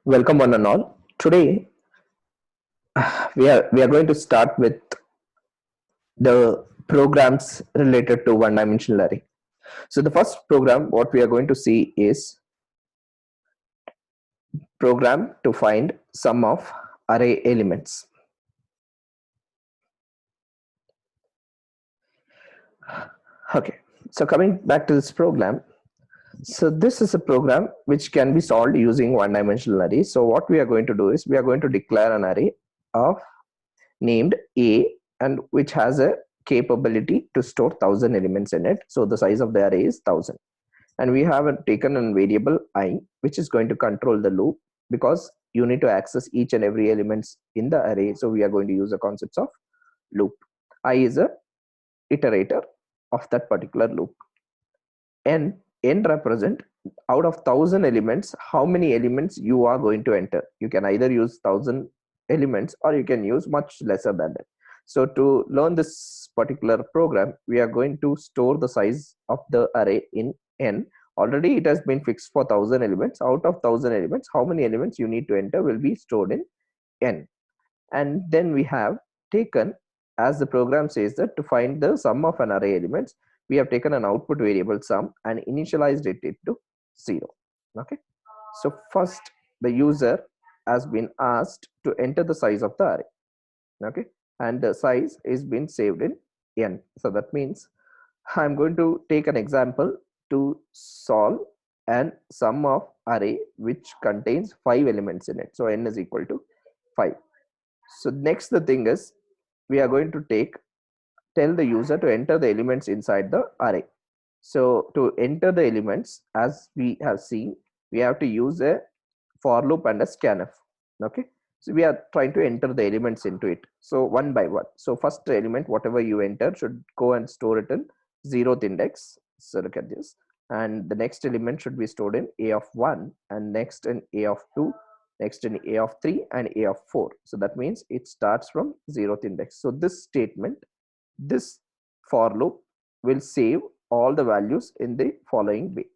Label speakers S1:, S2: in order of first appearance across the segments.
S1: Welcome one and all. Today we are going to start with the programs related to one-dimensional array. So the first program what we are going to see is program to find sum of array elements. Okay, so coming back to this program, so this is a program which can be solved using one-dimensional array. So what we are going to do is we are going to declare an array of named A and which has a capability to store 1000 elements in it. So the size of the array is 1000, and we have taken a variable I which is going to control the loop because you need to access each and every elements in the array. So we are going to use the concepts of loop. I is a iterator of that particular loop. N represent out of 1000 elements how many elements you are going to enter. You can either use 1000 elements or you can use much lesser than that. So to learn this particular program, we are going to store the size of the array in n. Already it has been fixed for 1000 elements. Out of 1000 elements, how many elements you need to enter will be stored in n. And then we have taken, as the program says, that to find the sum of an array elements, we have taken an output variable sum and initialized it into 0. Okay, so first the user has been asked to enter the size of the array. Okay, and the size is been saved in n. So that means I'm going to take an example to solve an sum of array which contains 5 elements in it. So n is equal to 5. So next the thing is we are going to tell the user to enter the elements inside the array. So to enter the elements, as we have seen, we have to use a for loop and a scanf. Okay, so we are trying to enter the elements into it. So one by one. So first element, whatever you enter, should go and store it in 0th index. So look at this. And the next element should be stored in a of 1, and next in a of 2, next in a of 3, and a of 4. So that means it starts from 0th index. So this statement, this for loop will save all the values in the following way.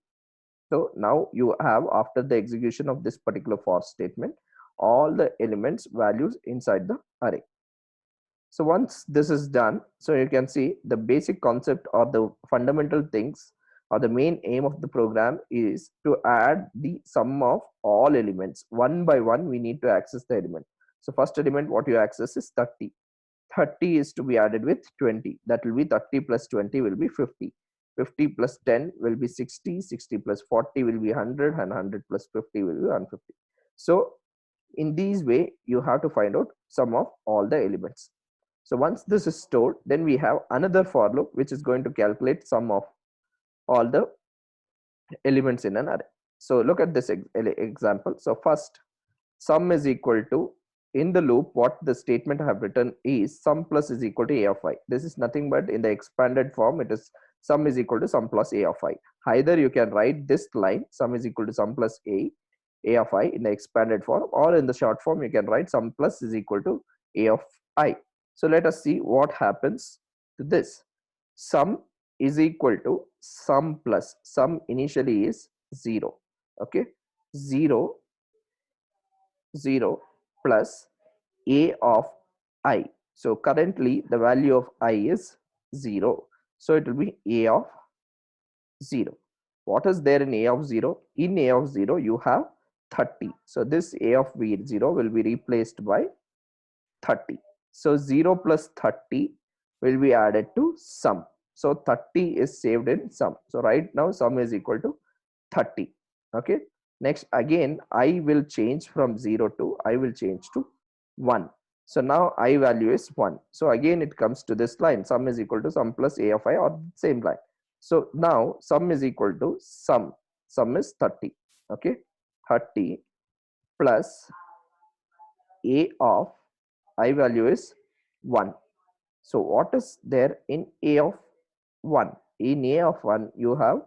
S1: So now you have, after the execution of this particular for statement, all the elements values inside the array. So once this is done, so you can see the basic concept or the fundamental things or the main aim of the program is to add the sum of all elements. One by one we need to access the element. So first element what you access is 30. 30 is to be added with 20. That will be 30 plus 20 will be 50. 50 plus 10 will be 60. 60 plus 40 will be 100, and 100 plus 50 will be 150. So in this way you have to find out sum of all the elements. So once this is stored, then we have another for loop which is going to calculate sum of all the elements in an array. So look at this example. So first, sum is equal to, in the loop what the statement I have written is sum plus is equal to a of I. This is nothing but in the expanded form it is sum is equal to sum plus a of I. Either you can write this line sum is equal to sum plus a of I in the expanded form, or in the short form you can write sum plus is equal to a of I. So let us see what happens to this. Sum is equal to sum plus, sum initially is 0. Okay, 0 0 plus a of I. So currently the value of I is 0. So it will be a of 0. What is there in a of 0? In a of 0 you have 30. So this a of 0 will be replaced by 30. So 0 plus 30 will be added to sum. So 30 is saved in sum. So right now sum is equal to 30. Okay. Next again I will change from 0 to I will change to 1. So now I value is 1. So again it comes to this line sum is equal to sum plus a of I, or same line. So now sum is equal to sum. Sum is 30. Okay. 30 plus a of I value is 1. So what is there in a of 1? In a of 1 you have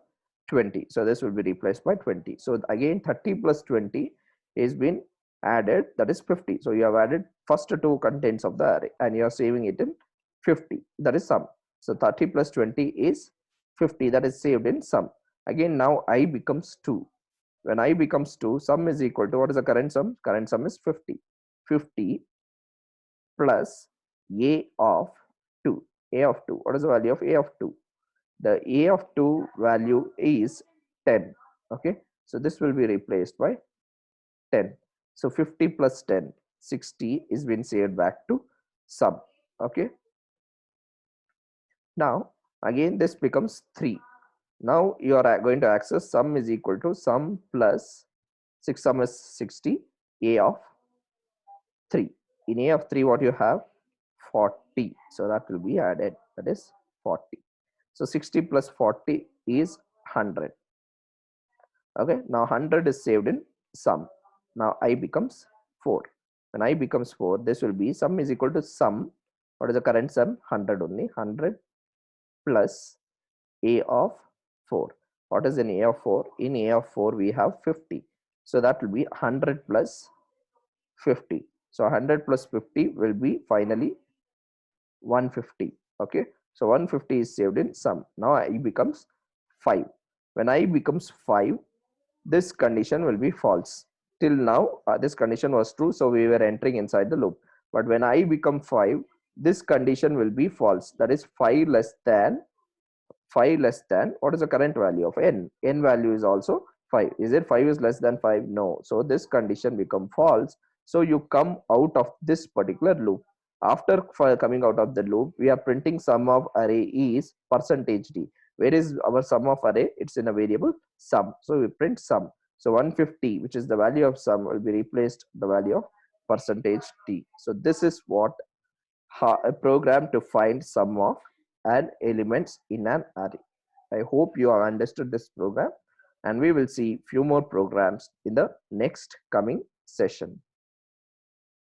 S1: 20. So this will be replaced by 20. So again 30 plus 20 is been added, that is 50. So you have added first two contents of the array and you are saving it in 50. That is sum. So 30 plus 20 is 50. That is saved in sum. Again, now I becomes 2. When I becomes 2, sum is equal to, what is the current sum? Current sum is 50. 50 plus a of 2. A of 2. What is the value of a of 2? The a of 2 value is 10. Okay. So this will be replaced by 10. So 50 plus 10, 60 is been saved back to sum. Okay. Now again this becomes 3. Now you are going to access sum is equal to sum plus 6, sum is 60, a of 3. In a of 3 what you have? 40. So that will be added, that is 40. So 60 plus 40 is 100. Okay, now 100 is saved in sum. Now I becomes 4. When I becomes 4, this will be sum is equal to sum. What is the current sum? 100 only. 100 plus a of 4. What is in a of 4? In a of 4 we have 50. So that will be 100 plus 50. So 100 plus 50 will be finally 150. Okay, so 150 is saved in sum. Now I becomes 5. When I becomes 5, this condition will be false. Till now this condition was true, so we were entering inside the loop. But when I become 5, this condition will be false. That is 5 less than what is the current value of n? N value is also 5. Is it 5 is less than 5? No. So this condition become false. So you come out of this particular loop. After coming out of the loop, we are printing sum of array is percentage d. Where is our sum of array? It's in a variable sum. So we print sum. So 150, which is the value of sum, will be replaced the value of percentage d. So this is what a program to find sum of and elements in an array. I hope you have understood this program, and we will see few more programs in the next coming session.